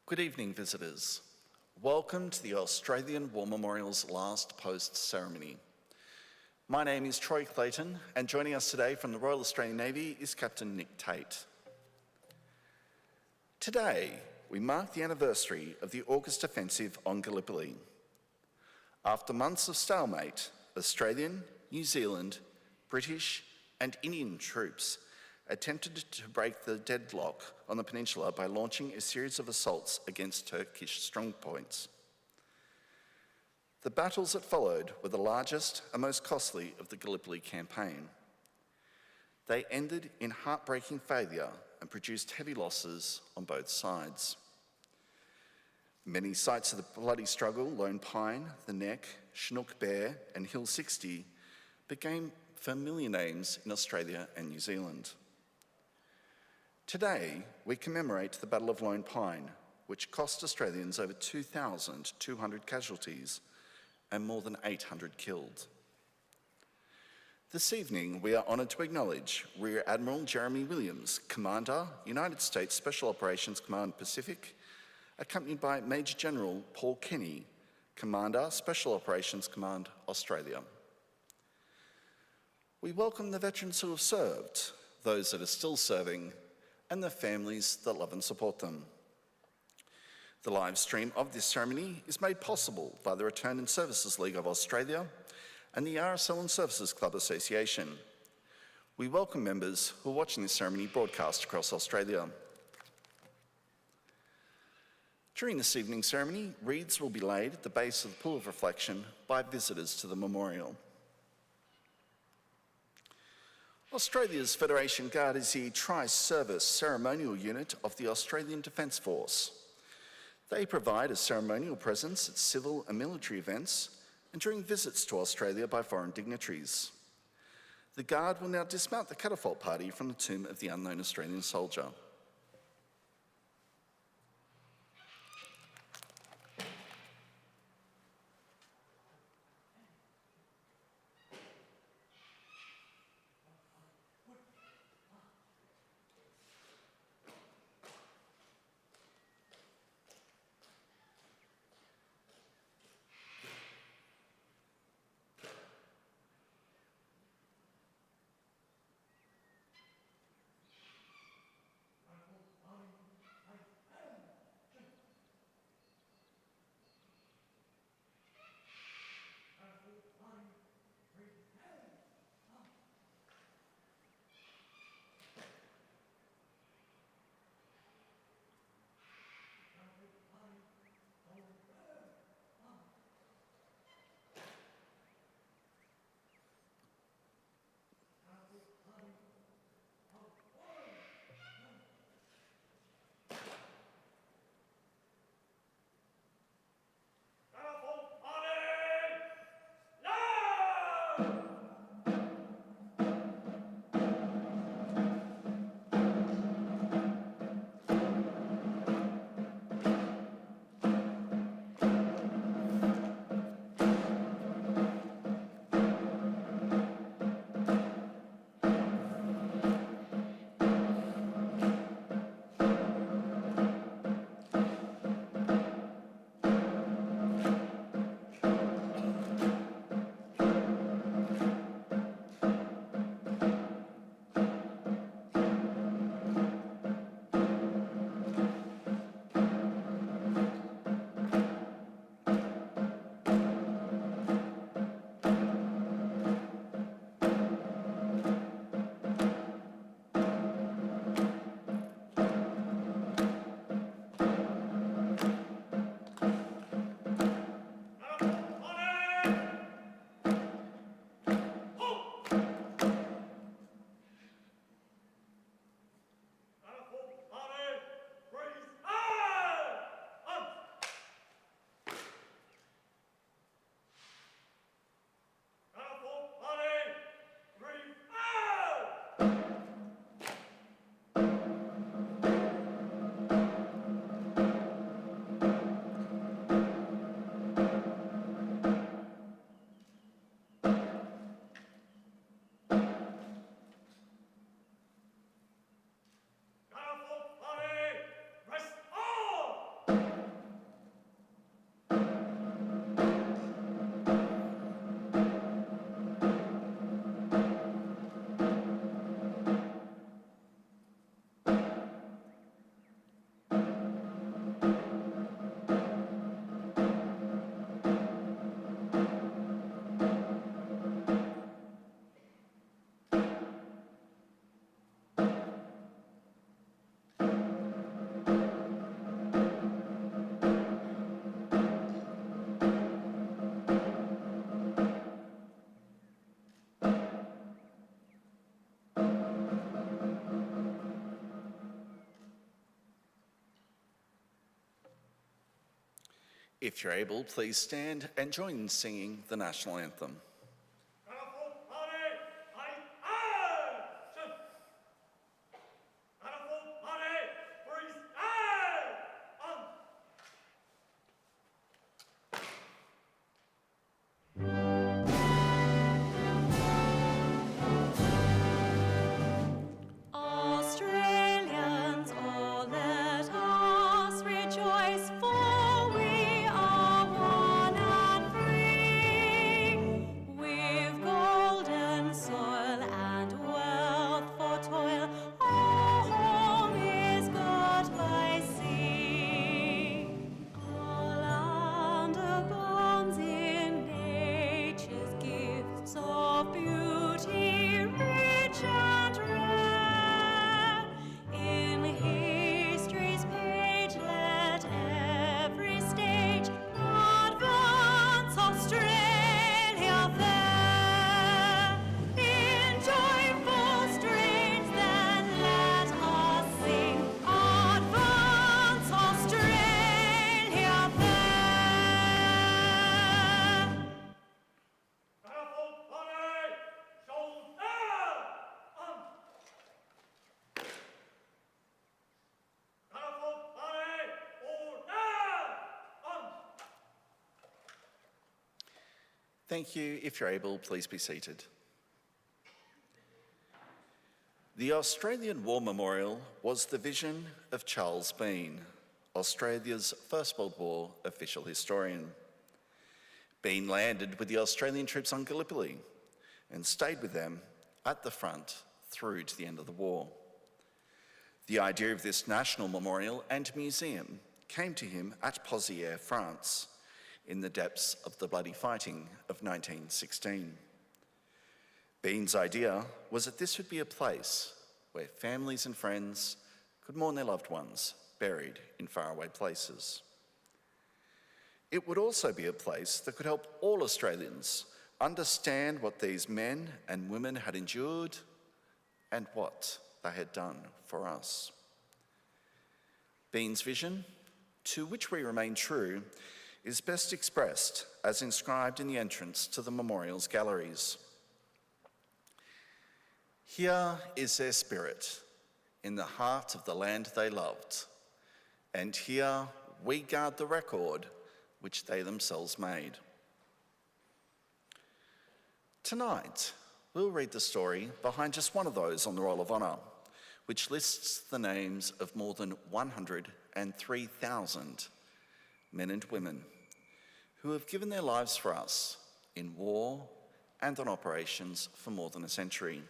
Good evening, visitors. Welcome to the Australian War Memorial's last post ceremony. My name is Troy Clayton, and joining us today from the Royal Australian Navy is Captain Nick Tate. Today, we mark the anniversary of the August offensive on Gallipoli. After months of stalemate, Australian, New Zealand, British and Indian troops attempted to break the deadlock on the peninsula by launching a series of assaults against Turkish strongpoints. The battles that followed were the largest and most costly of the Gallipoli campaign. They ended in heartbreaking failure and produced heavy losses on both sides. Many sites of the bloody struggle, Lone Pine, the Neck, Chinook Bear and Hill 60, became familiar names in Australia and New Zealand. Today, we commemorate the Battle of Lone Pine, which cost Australians over 2,200 casualties and more than 800 killed. This evening, we are honoured to acknowledge Rear Admiral Jeremy Williams, Commander, United States Special Operations Command Pacific, accompanied by Major General Paul Kenny, Commander, Special Operations Command, Australia. We welcome the veterans who have served, those that are still serving, and the families that love and support them. The live stream of this ceremony is made possible by the Return and Services League of Australia and the RSL and Services Club Association. We welcome members who are watching this ceremony broadcast across Australia. During this evening's ceremony, wreaths will be laid at the base of the Pool of Reflection by visitors to the memorial. Australia's Federation Guard is the tri-service ceremonial unit of the Australian Defence Force. They provide a ceremonial presence at civil and military events and during visits to Australia by foreign dignitaries. The Guard will now dismount the catapult party from the tomb of the unknown Australian soldier. If you're able, please stand and join in singing the national anthem. Thank you. If you're able, please be seated. The Australian War Memorial was the vision of Charles Bean, Australia's First World War official historian. Bean landed with the Australian troops on Gallipoli and stayed with them at the front through to the end of the war. The idea of this national memorial and museum came to him at Pozières, France, in the depths of the bloody fighting of 1916. Bean's idea was that this would be a place where families and friends could mourn their loved ones buried in faraway places. It would also be a place that could help all Australians understand what these men and women had endured and what they had done for us. Bean's vision, to which we remain true, is best expressed as inscribed in the entrance to the memorial's galleries. Here is their spirit, in the heart of the land they loved, and here we guard the record which they themselves made. Tonight, we'll read the story behind just one of those on the Roll of Honour, which lists the names of more than 103,000 men and women who have given their lives for us in war and on operations for more than a century.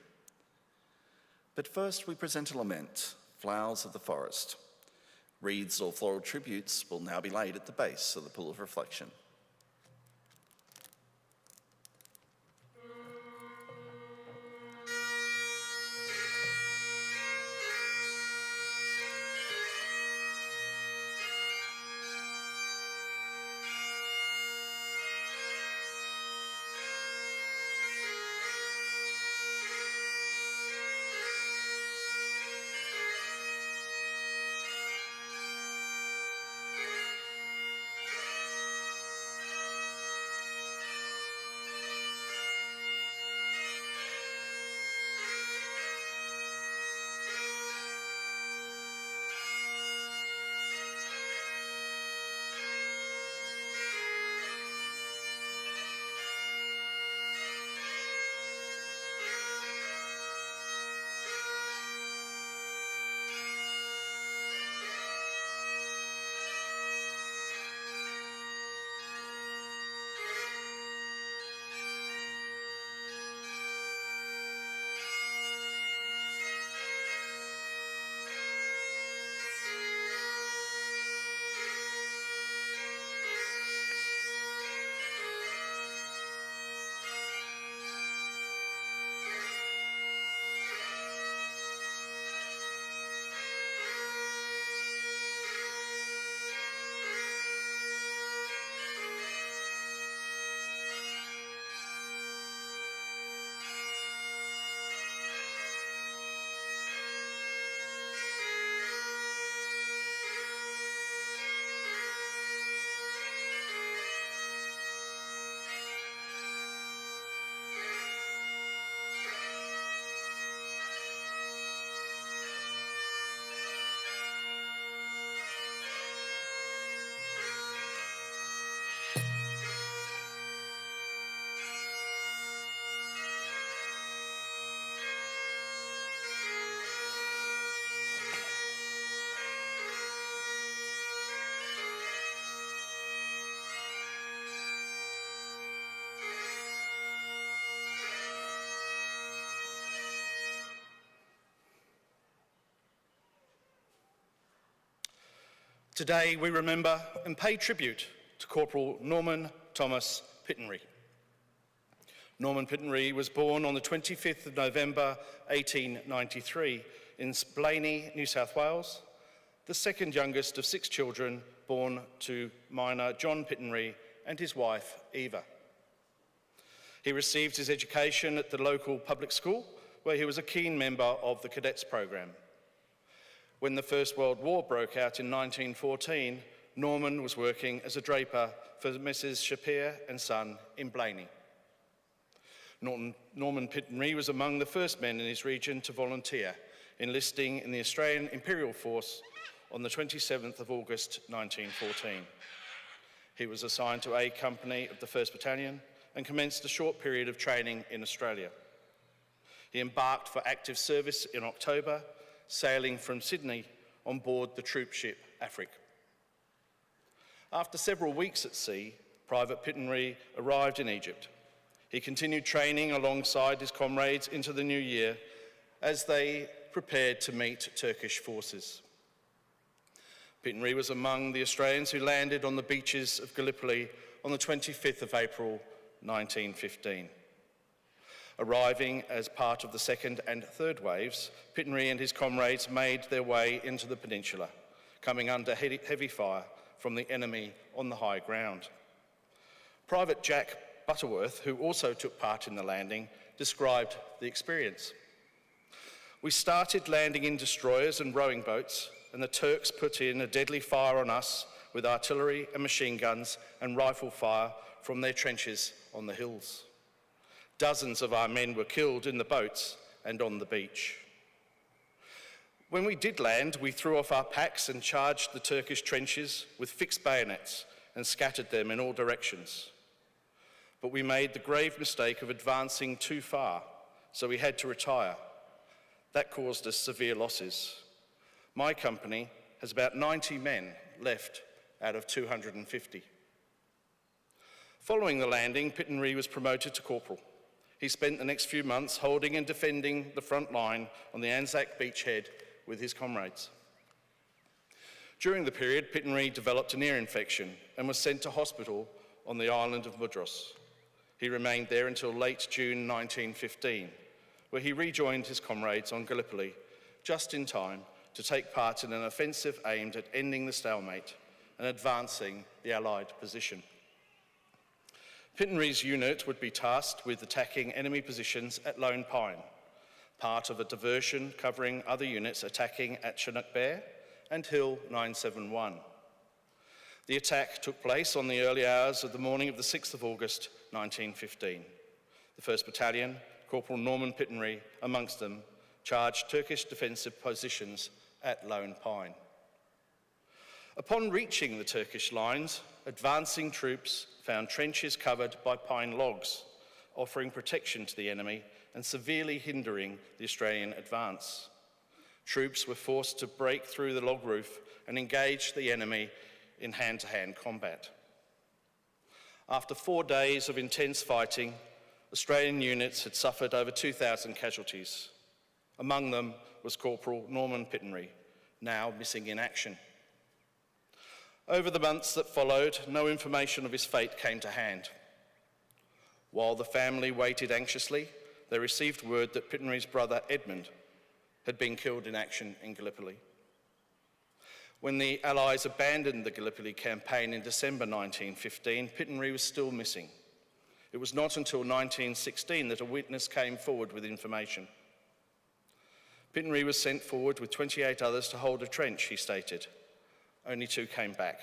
But first we present a lament, Flowers of the Forest. Wreaths or floral tributes will now be laid at the base of the pool of reflection. Today we remember and pay tribute to Corporal Norman Thomas Pittendrigh. Norman Pittendrigh was born on the 25th of November 1893 in Blayney, New South Wales, the second youngest of 6 children born to miner John Pittendrigh and his wife Eva. He received his education at the local public school, where he was a keen member of the cadets program. When the First World War broke out in 1914, Norman was working as a draper for Mrs. Shapir and Son in Blayney. Norman Pittendrigh was among the first men in his region to volunteer, enlisting in the Australian Imperial Force on the 27th of August 1914. He was assigned to A Company of the 1st Battalion and commenced a short period of training in Australia. He embarked for active service in October, sailing from Sydney on board the troop ship Afric. After several weeks at sea, Private Pittendrigh arrived in Egypt. He continued training alongside his comrades into the new year as they prepared to meet Turkish forces. Pittendrigh was among the Australians who landed on the beaches of Gallipoli on the 25th of April 1915. Arriving as part of the second and third waves, Pittendrigh and his comrades made their way into the peninsula, coming under heavy fire from the enemy on the high ground. Private Jack Butterworth, who also took part in the landing, described the experience. "We started landing in destroyers and rowing boats, and the Turks put in a deadly fire on us with artillery and machine guns and rifle fire from their trenches on the hills. Dozens of our men were killed in the boats and on the beach. When we did land, we threw off our packs and charged the Turkish trenches with fixed bayonets and scattered them in all directions. But we made the grave mistake of advancing too far, so we had to retire. That caused us severe losses. My company has about 90 men left out of 250. Following the landing, Pittendrigh was promoted to corporal. He spent the next few months holding and defending the front line on the Anzac beachhead with his comrades. During the period, Pittendrigh developed an ear infection and was sent to hospital on the island of Mudros. He remained there until late June 1915, where he rejoined his comrades on Gallipoli just in time to take part in an offensive aimed at ending the stalemate and advancing the Allied position. Pittendrigh's unit would be tasked with attacking enemy positions at Lone Pine, part of a diversion covering other units attacking at Chinook Bear and Hill 971. The attack took place on the early hours of the morning of the 6th of August 1915. The 1st Battalion, Corporal Norman Pittendrigh amongst them, charged Turkish defensive positions at Lone Pine. Upon reaching the Turkish lines, advancing troops found trenches covered by pine logs, offering protection to the enemy and severely hindering the Australian advance. Troops were forced to break through the log roof and engage the enemy in hand-to-hand combat. After 4 days of intense fighting, Australian units had suffered over 2,000 casualties. Among them was Corporal Norman Pittendrigh, now missing in action. Over the months that followed, no information of his fate came to hand. While the family waited anxiously, they received word that Pittendrigh's brother Edmund had been killed in action in Gallipoli. When the Allies abandoned the Gallipoli campaign in December 1915, Pittendrigh was still missing. It was not until 1916 that a witness came forward with information. Pittendrigh was sent forward with 28 others to hold a trench, he stated. Only 2 came back.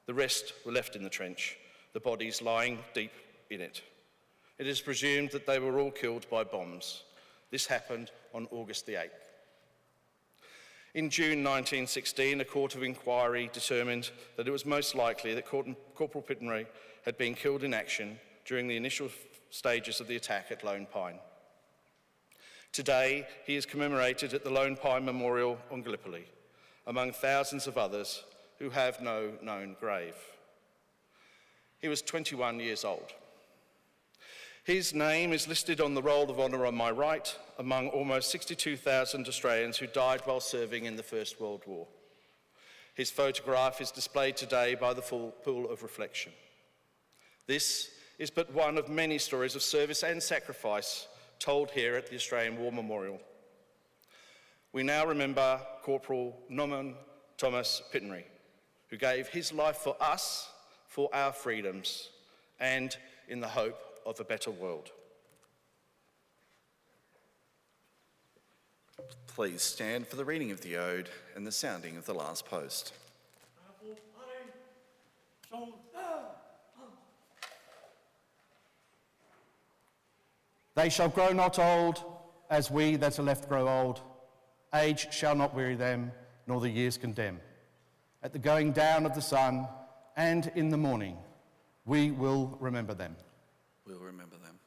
The rest were left in the trench, the bodies lying deep in it. It is presumed that they were all killed by bombs. This happened on August the 8th. In June 1916, a court of inquiry determined that it was most likely that Corporal Pittendrigh had been killed in action during the initial stages of the attack at Lone Pine. Today, he is commemorated at the Lone Pine Memorial on Gallipoli, among thousands of others who have no known grave. He was 21 years old. His name is listed on the Roll of Honour on my right, among almost 62,000 Australians who died while serving in the First World War. His photograph is displayed today by the full pool of reflection. This is but one of many stories of service and sacrifice told here at the Australian War Memorial. We now remember Corporal Norman Thomas Pittendrigh, who gave his life for us, for our freedoms, and in the hope of a better world. Please stand for the reading of the ode and the sounding of the last post. They shall grow not old, as we that are left grow old. Age shall not weary them, nor the years condemn. At the going down of the sun, and in the morning, we will remember them. We'll remember them.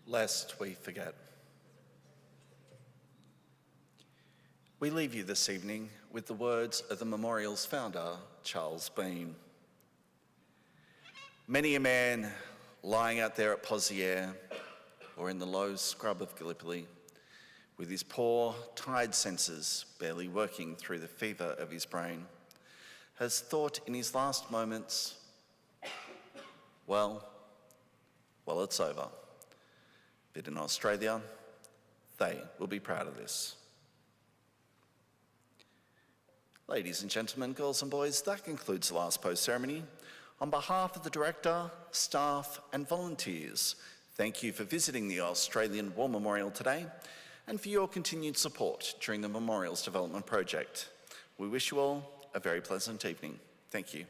Lest we forget. We leave you this evening with the words of the memorial's founder, Charles Bean. Many a man lying out there at Pozières or in the low scrub of Gallipoli, with his poor, tired senses barely working through the fever of his brain, has thought in his last moments, well, it's over. But in Australia, they will be proud of this. Ladies and gentlemen, girls and boys, that concludes the last post ceremony. On behalf of the director, staff and volunteers, thank you for visiting the Australian War Memorial today and for your continued support during the Memorial's development project. We wish you all a very pleasant evening. Thank you.